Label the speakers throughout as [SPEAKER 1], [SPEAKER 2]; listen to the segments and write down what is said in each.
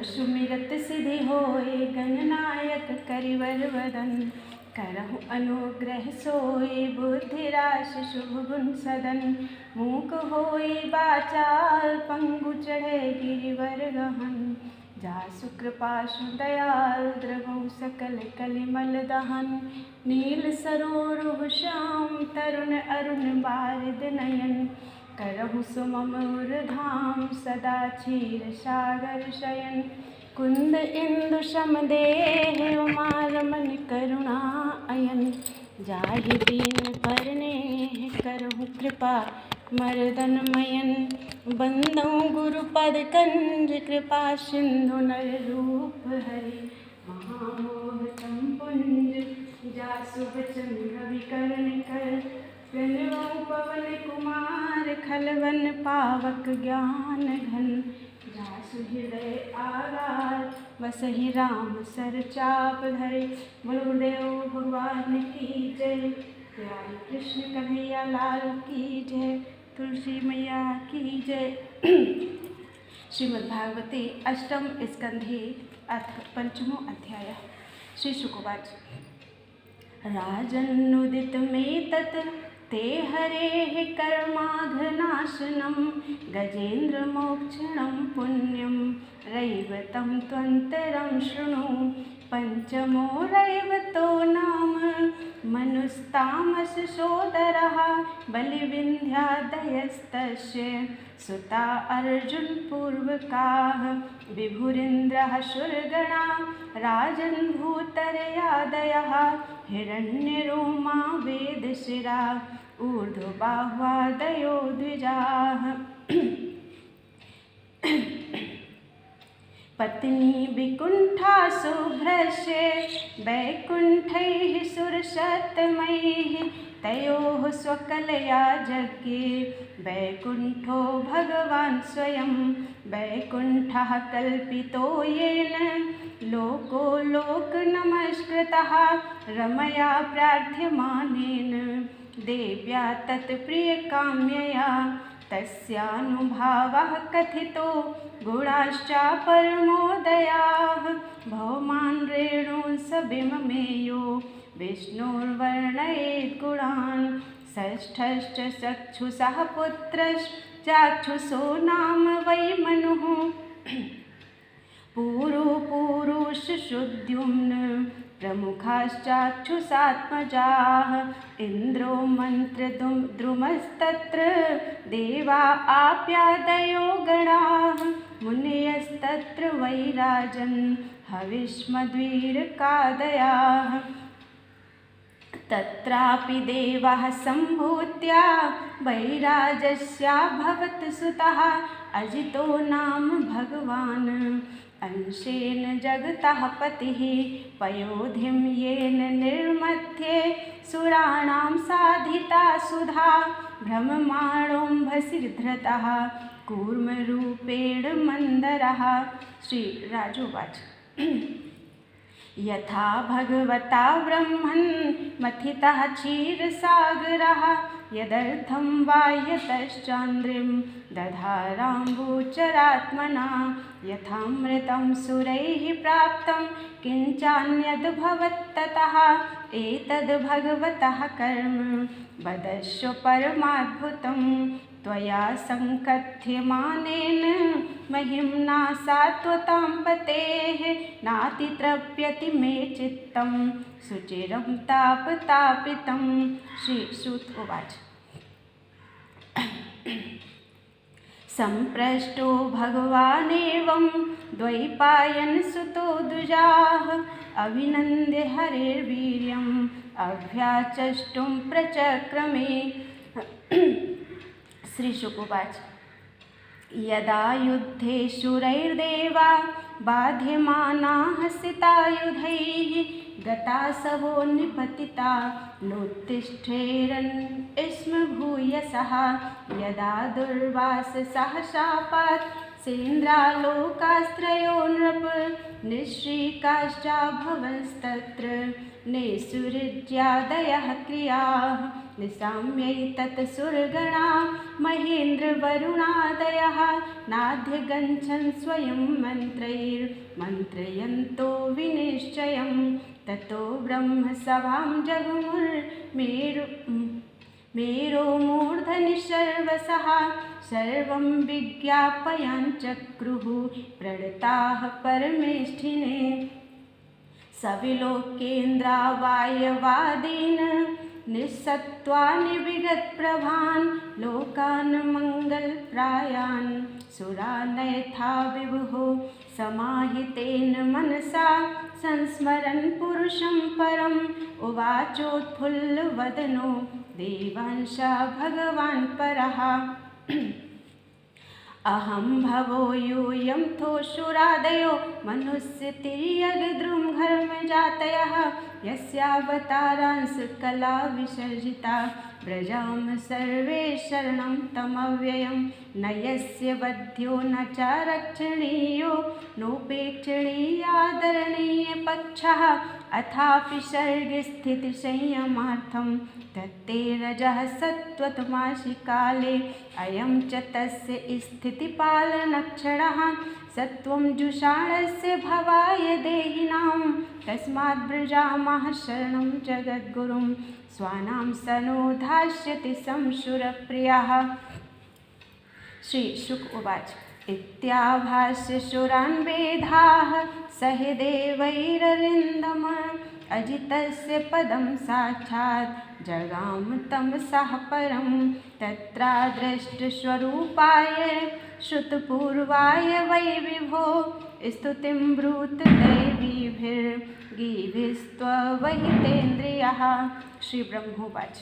[SPEAKER 1] सुमिरत सिद्धि होए, गणनायक करिवर वदन। करहु अनुग्रह सोई, बुद्धि राशि शुभ गुण सदन। मूक होई बाचाल, पंगु चढ़े गिरिवर गहन। जासु कृपा सु दयाल, द्रवहु सकल कलिमल दहन। नील सरोरुह श्याम, तरुण अरुण बारिद नयन। करहु सुमधुर धाम, सदा क्षीर सागर शयन। कुंद इंदु सम देह, उमा रमन करुणा अयन। जाहि दीन परनेह, करहु कृपा मर्दन मयन। बंदौ गुरु पद कंज, कृपा सिंधु नर रूप हरि। महामोह तम पुंज, जासु बचन कवि करण कर। प्रणवौ पवन कुमार, खलवन पावक ज्ञान घन। जासु हृदय आगार, बसहि राम सर चाप धरे। बोलो गुरुदेव भगवान की जय। प्यारे कृष्ण कन्हैया लाल की जय। तुलसी मैया की जय। श्रीमद्भागवते अष्टम स्कंधे अथ पंचमो अध्याय। श्री शुक उवाच। राजन्नुदित में तत् ते हरेः कर्माघनाशनं। गजेन्द्र मोक्षणं पुण्यं, रैवतं त्वन्तरं शृणु। पंचमो रैवतो नाम, मनुस्तामस सोदरः। बलिविन्ध्यादयस्तस्य, सुता अर्जुन पूर्वकाः। विभुरिन्द्रः शूरगणा, राजन् भूतरयादयः। हिरण्यरोमा वेदशिरा, ऊर्ध्वबाह्वादयो द्विजाः। पत्नी विकुण्ठा शुभ्रस्य, वैकुण्ठैः सुरसत्तमैः। तयोः स्वकलया यज्ञे, वैकुण्ठो भगवान् स्वयं। वैकुण्ठः कल्पितो येन, लोको लोकनमस्कृतः। रमया प्रार्थ्यमानेन, देव्या तत्प्रियकाम्यया। तस्यानुभावः कथितो, गुणाश्चापरमोदयाः। भवमान् रेणुं सविममेयो, विष्णुर्वर्णयेत् गुणान्। षष्ठश्च चक्षुषः पुत्रश्चाक्षुषो नाम वै मनुः। पूरुषुद्युम्न, प्रमुखाश्चाक्षुषात्मजाः। इन्द्रो मन्त्रद्रुमस्तत्र, देवा आप्यादयो गणाः। मुनयस्तत्र वै राजन्, हविष्मद्वीरकादयाः। तत्रापि देवाः सम्भूत्या, वैराजस्याभवत् सुतः। अजितो नाम भगवान्, अंशेन जगतः पतिः। पयोधिं येन निर्मध्ये, सुराणां साधिता सुधा। भ्रममाणोऽम्भसीधृतः, कूर्मरूपेण मन्दरः। श्रीराजोवाच। यथा भगवता ब्रह्मन् मथितः क्षीरसागरः। यदर्थं वा यतश्चान्द्रिं, दधाराम्बुचरात्मना। यथामृतं सुरैः प्राप्तं, किञ्चान्यद्भवत्ततः। एतद् भगवतः कर्म, वदस्व परमाद्भुतं। त्वया सङ्कथ्यमानेन, महिम्ना सात्वतां पतेः। नातितृप्यति मे चित्तं, सुचिरं तापतापितं। श्रीसूत उवाच। सम्प्रष्टो भगवानेवं, द्वैपायनसुतो द्विजाः। अभिनन्द्य हरेर्वीर्यम्, अभ्याचष्टुं प्रचक्रमे। श्री शुक उवाच। यदा युद्धे शूरैर्देवा, बाध्यमानाः सितायुधैः। गतासवो निपतिता, नोत्तिष्ठेरन् स्म भूयसः। यदा दुर्वाससः शापात्, सेन्द्रालोकास्त्रयो नृप। निःश्रीकाश्चाभवंस्तत्र, निःसृज्यादयः क्रियाः। निशाम्यैतत् सुरगणा, महेन्द्रवरुणादयः। नाध्यगच्छन् स्वयं मन्त्रैर्, मन्त्रयन्तो विनिश्चयं ततो ब्रह्मसभां जगमुर्मेरो मूर्धनि सर्वसः सर्वं विज्ञापयञ्चक्रुः प्रणताः परमेष्ठिने सविलोकेन्द्रावायवादीन् निस्सत्त्वानि विगतप्रभान् लोकान् मङ्गलप्रायान् सुरानयथा विभुः समाहितेन मनसा संस्मरन् पुरुषं परम् उवाचोत्फुल्लवदनो देवांशः भगवान् परः अहं भवो यूयं थोऽसुरादयो मनुष्यतिर्यग्द्रुमघर्मजातयः यस्यावतारांस कला विसर्जिता व्रजाम सर्वे शरणं तमव्ययं न यस्य वध्यो न च रक्षणीयो नोपेक्षणीयादरणीयपक्षः अथापि सर्गस्थितिसंयमार्थं तत्ते रजः सत्त्वतमासि काले अयं च तस्य स्थितिपालनक्षणः सत्त्वं जुषाणस्य भवाय देहिनां तस्माद् व्रजामः शरणं जगद्गुरुं स्वानां सनो धास्यति संशुरप्रियः। श्री शुक उवाच इत्याभाष्य सुरान् वेदाः सहदेवैररिन्दम अजितस्य पदं साक्षात् जगाम तमसः परं तत्रादृष्टस्वरूपाय श्रुतपूर्वाय वै विभो स्तुतिं ब्रूत दैवीभिर्गीभिस्त्ववहितेन्द्रियः। श्री ब्रह्मोवाच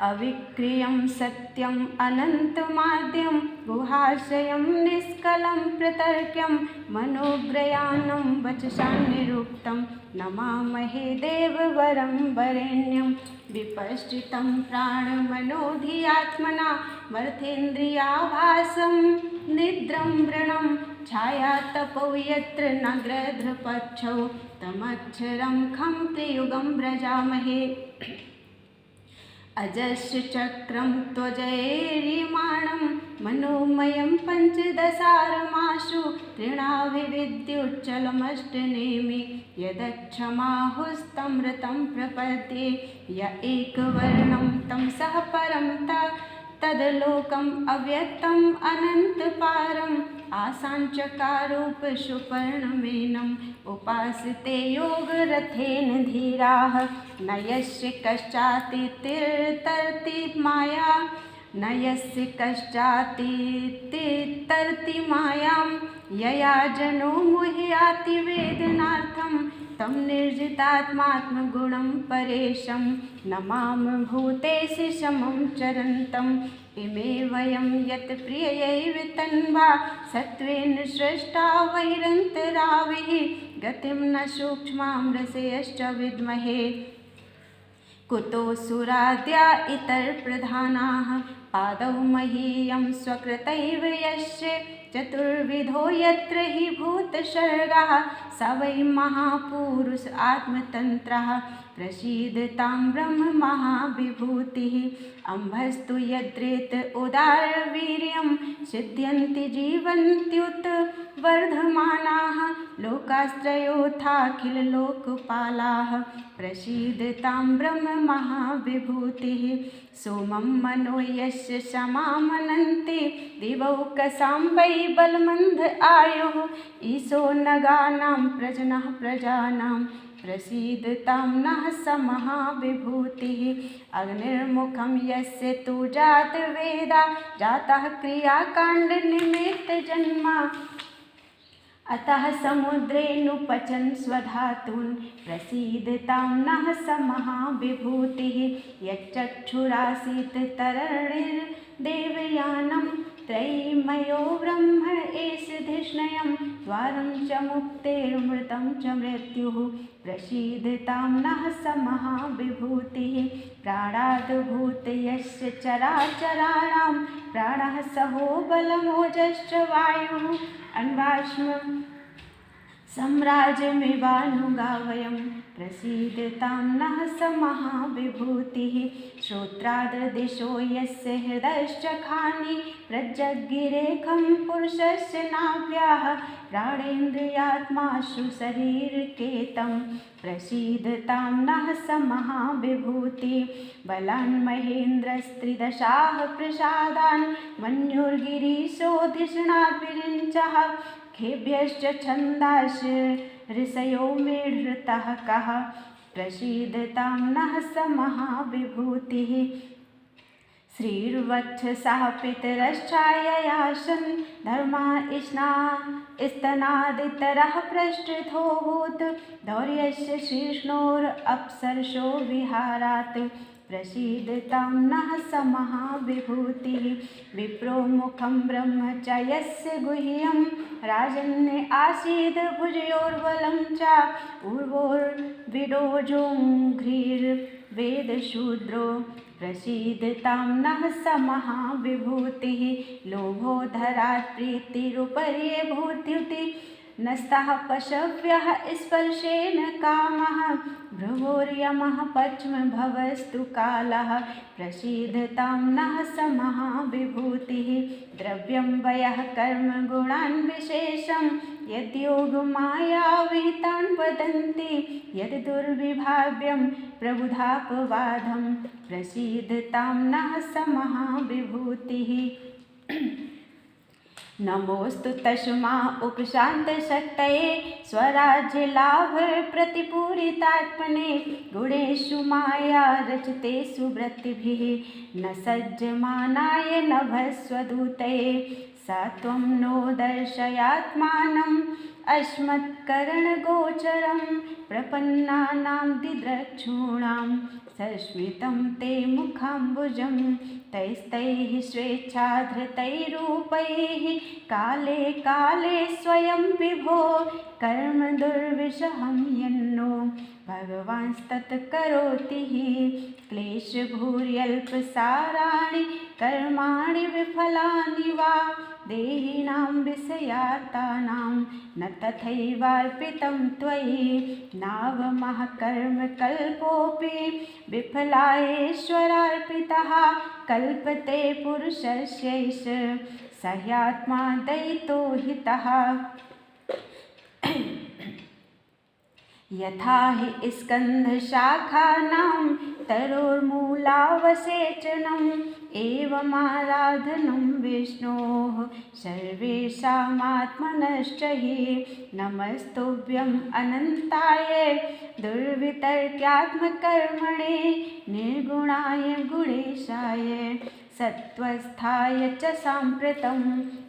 [SPEAKER 1] अविक्रियं सत्यम् अनन्तमाद्यं गुहाशयं निष्कलं प्रतर्क्यं मनोग्रयानं वचसान्निरुक्तं नमामहे देववरं वरेण्यं विपश्चितं प्राणमनोधियात्मना मर्थेन्द्रियाभासं निद्रं व्रणं छायातपौ यत्र नग्रध्रपक्षौ तमक्षरं खं त्रियुगं व्रजामहे अजस्य चक्रं त्वजैर्यमाणं मनोमयं पञ्चदशारमाशु तृणाभिविद्युच्चलमष्टनेमि यदक्षमाहुस्तमृतं प्रपद्ये य एकवर्णं तं सह परं तदलोकम् अव्यक्तम् अनन्तपारम् आसाञ्चकारूपसुपर्णमेनम् उपासते योगरथेन धीराः न यस्य कश्चातितरति माया न यस्य कश्चातितरति मायां यया जनो मुह्याति वेदनार्थं तं निर्जितात्मात्मगुणं परेशं नमाम भूतेषु समं चरन्तम् इमे वयं यत् प्रियैव तन्वा सत्त्वेन सृष्टा वैरन्तराविः गतिं न सूक्ष्मां रसयश्च विद्महे कुतो सुराद्या इतरप्रधानाः पादौ महीयं स्वकृतैव यस्य चतुर्विधो यत्र हि भूतसर्गाः स वै महापुरुष आत्मतन्त्रः प्रसीदतां ब्रह्म महाविभूतिः अम्भस्तु यद्रेत उदारवीर्यं सिद्ध्यन्ति जीवन्त्युत वर्धमानाः लोकास्त्रयोथाखिललोकपालाः प्रसीदतां ब्रह्म महाविभूतिः सोमं मनो यस्य समामनन्ति दिवौकसाम्बै बलमन्द आयुः ईशो नगानां प्रजनः प्रजानां प्रसीदतां नः स महाविभूतिः अग्निर्मुखं यस्य तु जातवेदा जातः क्रियाकाण्डनिमित्तजन्मा अतः समुद्रेऽनुपचन् स्वधातून् प्रसीदतां नः स महाविभूतिः यच्चक्षुरासीत् तरणिर्देवयानं त्रयीमयो ब्रह्मण एष धिष्णयं द्वारं च मुक्तेर्मृतं च मृत्युः प्रसीदतां नः स महाविभूतिः प्राणाद्भूत यस्य चराचराणां प्राणः सहो बलमोजश्च वायुः अन्वाश्म सम्राजमिवानुगावयं प्रसीदतां नः स महाविभूतिः। श्रोत्राददिशो यस्य हृदश्चखानि प्रजज्ञिरेखं पुरुषस्य नाभ्याः प्राणेन्द्रियात्माशु शरीरकेतं प्रसीदतां नः स महाविभूतिः। बलान् महेन्द्रस्त्रिदशाः प्रसादान् मन्युर्गिरीशो धिषणाद्विरिञ्चः खेभ्यश्च छन्दांश्च ऋषयो मेढृतः कः प्रसीदतां नः स महाविभूतिः। श्रीर्वक्षसः पितरश्चाययासन् धर्मा स्तनादितरः पृष्ठतोऽभूत् धौर्यस्य शीर्ष्णोरप्सरसो विहारात् प्रसीदतां नः स महाविभूतिः। विप्रो मुखं ब्रह्मचर्यस्य गुह्यं राजन्य आसीद् भुजयोर्बलं च उर्वोर्विडोजोऽङ्घ्रिर्वेदशूद्रो प्रसीदतां नः स महाविभूतिः। लोभोधरात् प्रीतिरुपर्ये भूत्युति नस्तः पशव्यः स्पर्शेन कामः भ्रुवोर्यमः पद्मभवस्तु कालः प्रसीदतां नः स महाविभूतिः। द्रव्यं वयः कर्म गुणान् विशेषं यद्योगमायाविहितान् वदन्ति यद् दुर्विभाव्यं प्रबुधापवादं प्रसीदतां नः स महाविभूतिः। नमोस्तु तस्मा उपशान्तशक्तये स्वराज्यलाभ प्रतिपूरितात्मने गुणेषु माया रचितेषु वृत्तिभिः न सज्जमानाय नभस्वदूतये स त्वं नो दर्शयात्मानम् अस्मत्करणगोचरं प्रपन्नानां दिद्रक्षूणां सस्मितं ते मुखाम्बुजं तैस्तैः स्वेच्छाधृतैरूपैः काले काले स्वयं विभो कर्म दुर्विषहं यन्नो भगवांस्तत् करोति हि क्लेशभूर्यल्पसाराणि कर्माणि विफलानि वा देहिनां विषयार्तानां न तथैवार्पितं त्वयि नावमः कर्म कल्पोऽपि विफलायेश्वरार्पितः कल्पते पुरुषस्यैष स ह्यात्मा दयितो हितः। यथा हि स्कन्धशाखानां तरोर्मूलावसेचनम् एवमाराधनं विष्णोः सर्वेषामात्मनश्च हि नमस्तुभ्यं अनन्ताय दुर्वितर्क्यात्मकर्मणे निर्गुणाय गुणेशाय सत्वस्थाय च साम्प्रतम्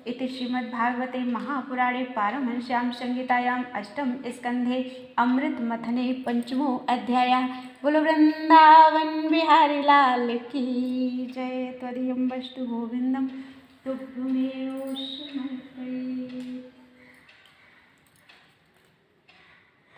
[SPEAKER 1] इति श्रीमद्भागवते महापुराणे पारमहंस्यां संहितायाम् अष्टम स्कन्धे अमृतमथने पंचमो अध्यायः। बोलो वृंदावन बिहारी लाल की जय। त्वदीयं वस्तु गोविंदं तुभ्यमेव शरणं।